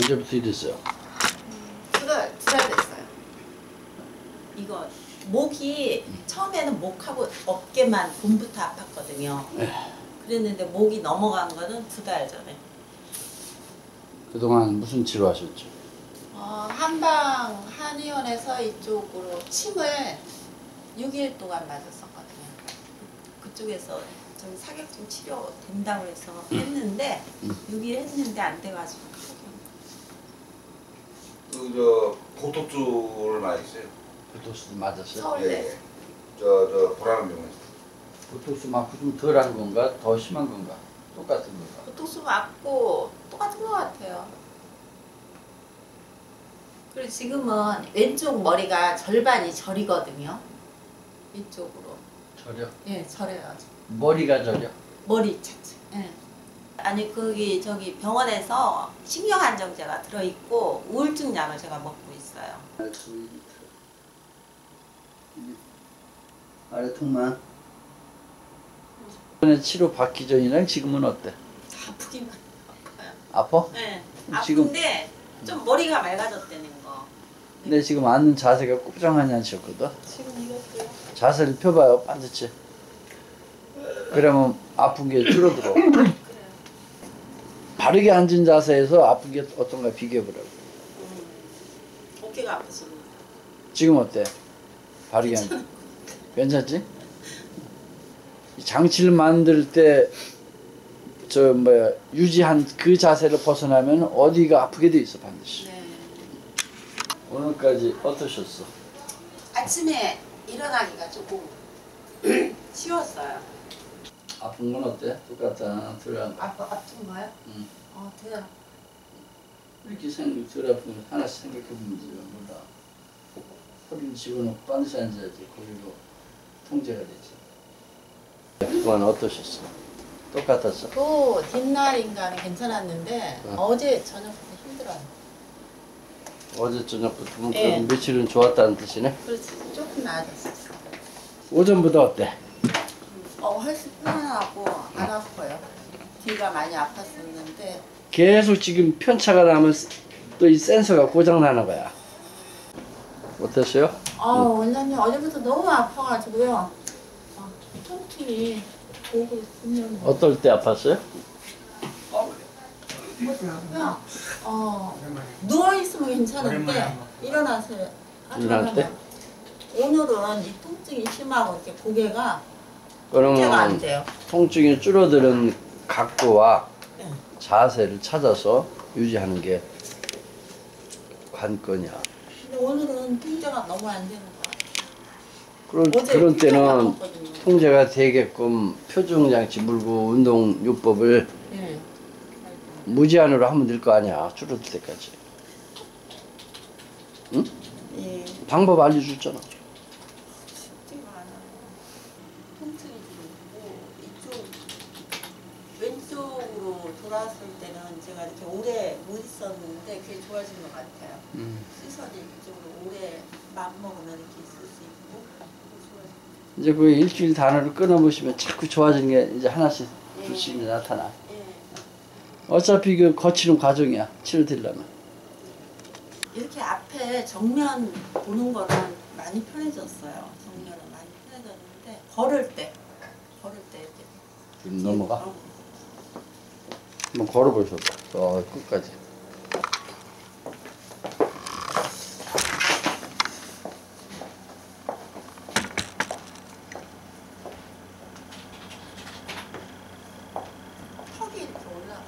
언제부터 이랬어요? 두 달 됐어요. 이거 목이 처음에는 목하고 어깨만 봄부터 아팠거든요. 그랬는데 목이 넘어간 거는 2달 전에. 그동안 무슨 치료하셨죠? 한방 한의원에서 이쪽으로 침을 6일 동안 맞았었거든요. 그쪽에서 저기 사격증 치료 된다고 해서 했는데 6일 했는데 안 돼가지고 보톡스를 맞으세요? 보톡스 맞았어요? 서울대. 예. 저 보라는 병원. 보톡스 맞고 좀 덜한 건가? 더 심한 건가? 똑같은 건가? 보톡스 맞고 똑같은 것 같아요. 그리고 지금은 왼쪽 머리가 절반이 저리거든요. 이쪽으로. 저려? 예, 저려요. 머리가 저려? 머리 차체. 예. 아니 저기 병원에서 신경안정제가 들어있고 우울증 약을 제가 먹고 있어요. 아래 통만. 전에 치료 받기 전이랑 지금은 어때? 아프기만 아파요. 아파? 네. 지금 아픈데 좀 머리가 맑아졌다는 거. 근데 지금 앉는 자세가 꾸정하지 않으셨거든? 지금 이것도요? 자세를 펴봐요, 반드시. 그러면 아픈 게 줄어들어. 그래요. 바르게 앉은 자세에서 아픈 게 어떤가 비교해보라고. 어깨가 아팠습니다. 지금 어때? 바르게 앉아. 괜찮지? 장치를 만들 때 유지한 그 자세를 벗어나면 어디가 아프게 돼 있어 반드시. 네. 오늘까지 어떠셨어? 아침에 일어나기가 조금 쉬웠어요. 아픈 건 어때? 똑같아? 덜 아픈 거요? 응. 덜. 이렇게 덜 아픈 건 하나씩 생각해보면 되죠. 몰라. 허리를 집어넣고 반드시 앉아야지. 거기로 통제가 되지. 그건 어떠셨어? 똑같았어? 그 뒷날인가는 괜찮았는데 어제 저녁부터 힘들어요. 어제 저녁부터 예. 며칠은 좋았다는 뜻이네? 그렇지. 조금 나아졌어요. 오전보다 어때? 훨씬 편안하고 안 아파요. 뒤가 많이 아팠었는데 계속 지금 편차가 나면 또 이 센서가 고장나나 봐요. 어땠어요? 원장님 어제부터 너무 아파가지고요. 통증이 오고 있으면 어떨 때 아팠어요? 그냥 누워있으면 괜찮은데 일어나서 일어날 때? 오늘은 이 통증이 심하고 이렇게 고개가 통제가 안 그러면 돼요. 통증이 줄어드는 각도와 네. 자세를 찾아서 유지하는 게 관건이야. 근데 오늘은 통제가 너무 안 되는 것 같아요. 그런 때는 나빴거든요. 통제가 되게끔 표준장치 물고 운동요법을 네. 무제한으로 하면 될 거 아니야. 줄어들 때까지. 응? 예. 방법 알려줬잖아. 쉽지가 않아요. 통증이 들고 왼쪽으로 돌아왔을 때는 제가 이렇게 오래 못 있었는데 그게 좋아진 것 같아요. 시선이 이쪽으로 오래 맘먹으면 이렇게 있을 수 있고 좋아지고. 이제 그 일주일 단어를 끊어보시면 자꾸 좋아지는 게 이제 하나씩 둘씩 나타나. 어차피 그 거치는 과정이야. 치료되려면. 이렇게 앞에 정면 보는 거는 많이 편해졌어요. 정면은 많이 편해졌는데 걸을 때 이렇게 넘어가? 한번 걸어보셔봐. 저 끝까지. 턱이 이렇게 올라.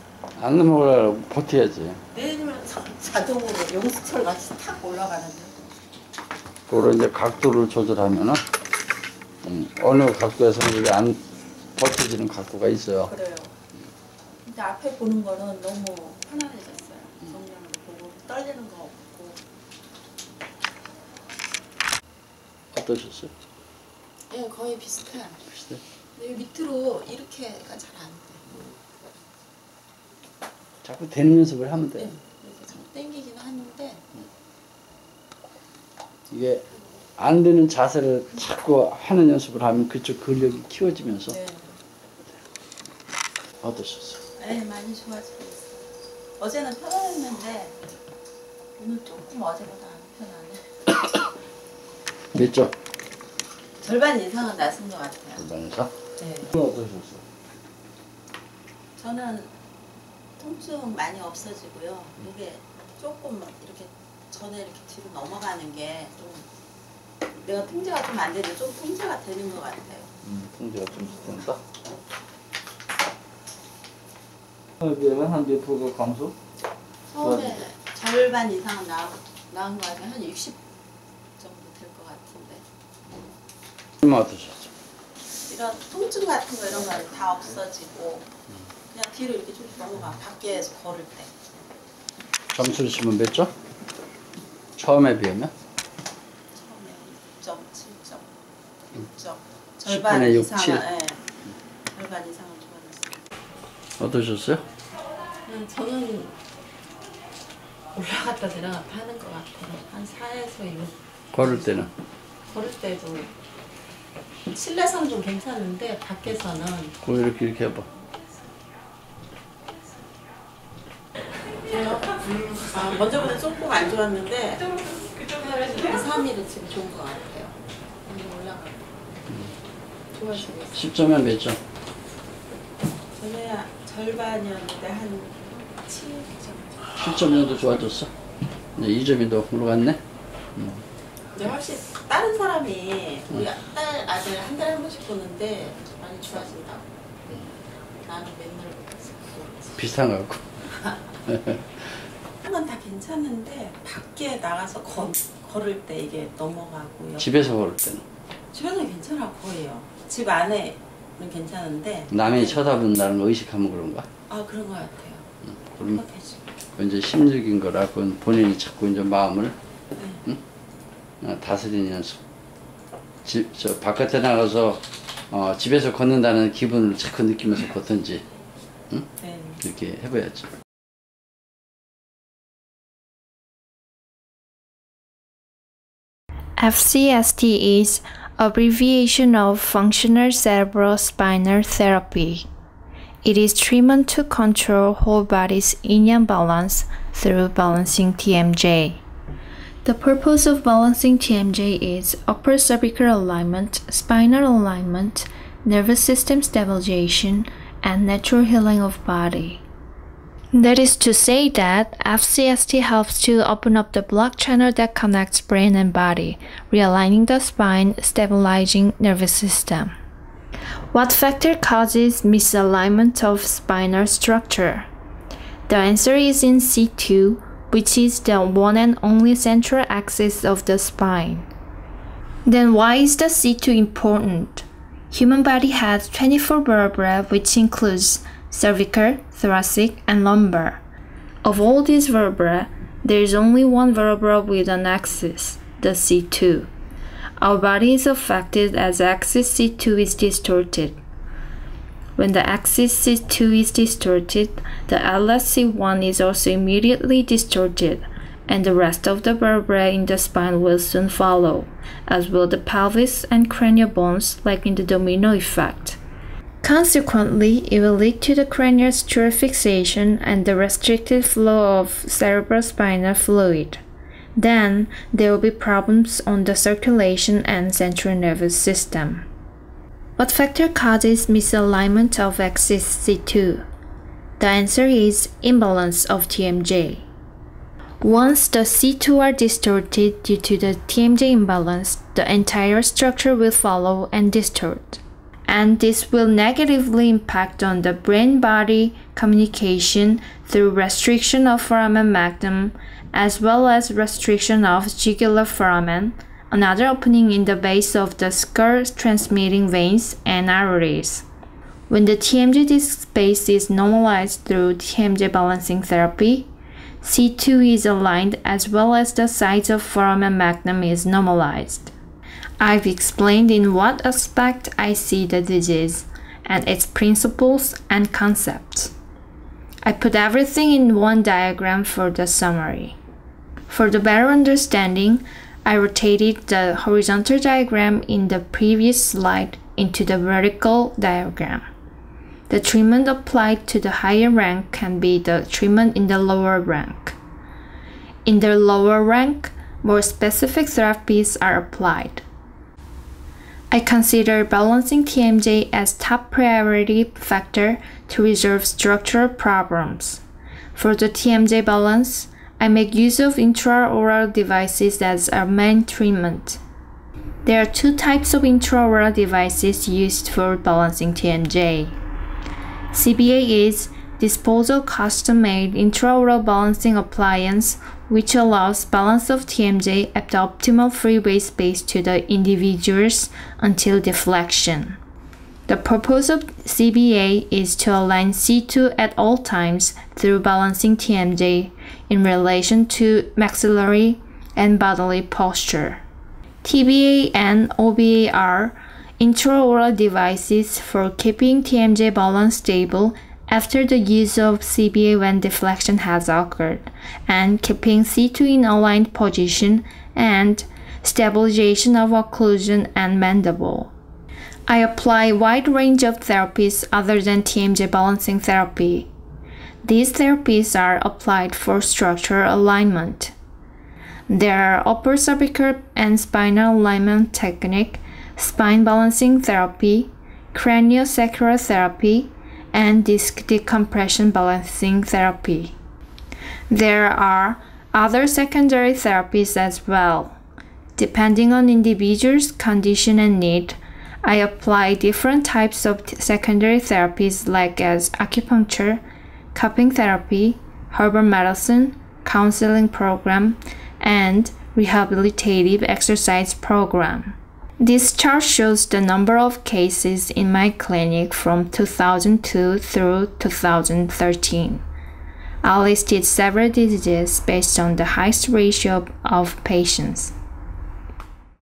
안 넘어가려고 버텨야지. 내리면 자동으로 용수철 같이 탁 올라가는데. 그걸 이제 각도를 조절하면은 어느 각도에서는 이게 안 버텨지는 각도가 있어요. 그래요. 근데 앞에 보는 거는 너무 편안해졌어요. 정면으로 보고 떨리는 거 없고. 어떠셨어요? 예, 거의 비슷해요. 비슷해? 근데 밑으로 이렇게가 잘 안 돼. 자꾸 되는 연습을 하면 돼. 네, 이렇게 좀 당기긴 하는데. 이게 안 되는 자세를 자꾸 하는 연습을 하면 그쪽 근력이 키워지면서 네. 어떠셨어요? 네, 많이 좋아지고 있어요. 어제는 편안했는데 오늘 조금 어제보다 안 편하네. 몇 점? 절반 이상은 낮은 것 같아요. 절반에서? 네. 어떠셨어요? 저는 통증 많이 없어지고요. 이게 조금 이렇게 전에 이렇게 뒤로 넘어가는 게 좀 내가 통제가 좀 안 되는데 좀 통제가 되는 것 같아요. 통제가 좀 된다. 그러면 한 몇 프로가 감소? 처음에 절반 이상은 나은 것 같아요. 한 60 정도 될 것 같은데. 얼마 어떠셨어요? 이런 통증 같은 거 이런 거 다 없어지고 그냥 뒤로 이렇게 좀 넘어가. 밖에서 걸을 때. 점수를 치면 몇 점? 처음에 비하면? 처음에 6점, 7점, 6점. 10분의 6, 7. 네. 절반 이상은 좋아졌어요. 어떠셨어요? 그냥 저는 올라갔다 내려갔다 하는 것 같아요. 한 4에서 6. 걸을 때는? 걸을 때도 실내서는 좀 괜찮은데 밖에서는 이렇게 해봐. 먼저보다 조금 안 좋았는데 3일은 지금 좋은 것 같아요. 오늘 올라가고 좋아지고 있어요. 10점에 몇 점? 전에 절반이었는데 한 7점. 7점 정도 좋아졌어? 이제 2점이 더 올라갔네? 근데 훨씬 다른 사람이 우리 딸 아들 한 달에 한 번씩 보는데 많이 좋아진다고. 나는 맨날 보고 비슷한 거 같고. 건 다 괜찮은데 밖에 나가서 걸을 때 이게 넘어가고요. 집에서 걸을 때는? 집에서는 괜찮아 보여요. 집 안에는 괜찮은데 남이 쳐다본다는 거 의식하면 그런가? 아 그런 것 같아요. 그럼 이제 심리적인 거라 그건 본인이 자꾸 이제 마음을 다스리는 연습. 저 바깥에 나가서 집에서 걷는다는 기분을 자꾸 느끼면서 걷든지 네. 이렇게 해봐야지. FCST is abbreviation of Functional Cerebrospinal Therapy. It is treatment to control whole body's yin yang balance through balancing TMJ. The purpose of balancing TMJ is upper cervical alignment, spinal alignment, nervous system stabilization, and natural healing of body. That is to say that FCST helps to open up the block channel that connects brain and body, realigning the spine, stabilizing nervous system. What factor causes misalignment of spinal structure? The answer is in C2, which is the one and only central axis of the spine. Then why is the C2 important? Human body has 24 vertebrae, which includes cervical, thoracic, and lumbar. Of all these vertebrae, there is only one vertebra with an axis, the C2. Our body is affected as axis C2 is distorted. When the axis C2 is distorted, the atlas C1 is also immediately distorted, and the rest of the vertebrae in the spine will soon follow, as will the pelvis and cranial bones, like in the domino effect. Consequently, it will lead to the cranial structure fixation and the restricted flow of cerebrospinal fluid. Then, there will be problems on the circulation and central nervous system. What factor causes misalignment of axis C2? The answer is imbalance of TMJ. Once the C2 are distorted due to the TMJ imbalance, the entire structure will follow and distort. And this will negatively impact on the brain-body communication through restriction of foramen magnum, as well as restriction of jugular foramen, another opening in the base of the skull transmitting veins and arteries. When the TMJ disc space is normalized through TMJ balancing therapy, C2 is aligned as well as the size of foramen magnum is normalized. I've explained in what aspect I see the disease and its principles and concepts. I put everything in one diagram for the summary. For the better understanding, I rotated the horizontal diagram in the previous slide into the vertical diagram. The treatment applied to the higher rank can be the treatment in the lower rank. In the lower rank, more specific therapies are applied. I consider balancing TMJ as top priority factor to resolve structural problems. For the TMJ balance, I make use of intraoral devices as a main treatment. There are two types of intraoral devices used for balancing TMJ. CBA is disposable custom-made intraoral balancing appliance which allows balance of TMJ at the optimal freeway space to the individuals until deflection. The purpose of CBA is to align C2 at all times through balancing TMJ in relation to maxillary and bodily posture. TBA and OBA are intraoral devices for keeping TMJ balance stable after the use of CBA when deflection has occurred, and keeping C2 in aligned position and stabilization of occlusion and mandible. I apply a wide range of therapies other than TMJ balancing therapy. These therapies are applied for structural alignment. There are upper cervical and spinal alignment technique, spine balancing therapy, craniosacral therapy, and disc decompression balancing therapy. There are other secondary therapies as well. Depending on individual's condition and need, I apply different types of secondary therapies like as acupuncture, cupping therapy, herbal medicine, counseling program, and rehabilitative exercise program. This chart shows the number of cases in my clinic from 2002 through 2013. I listed several diseases based on the highest ratio of patients.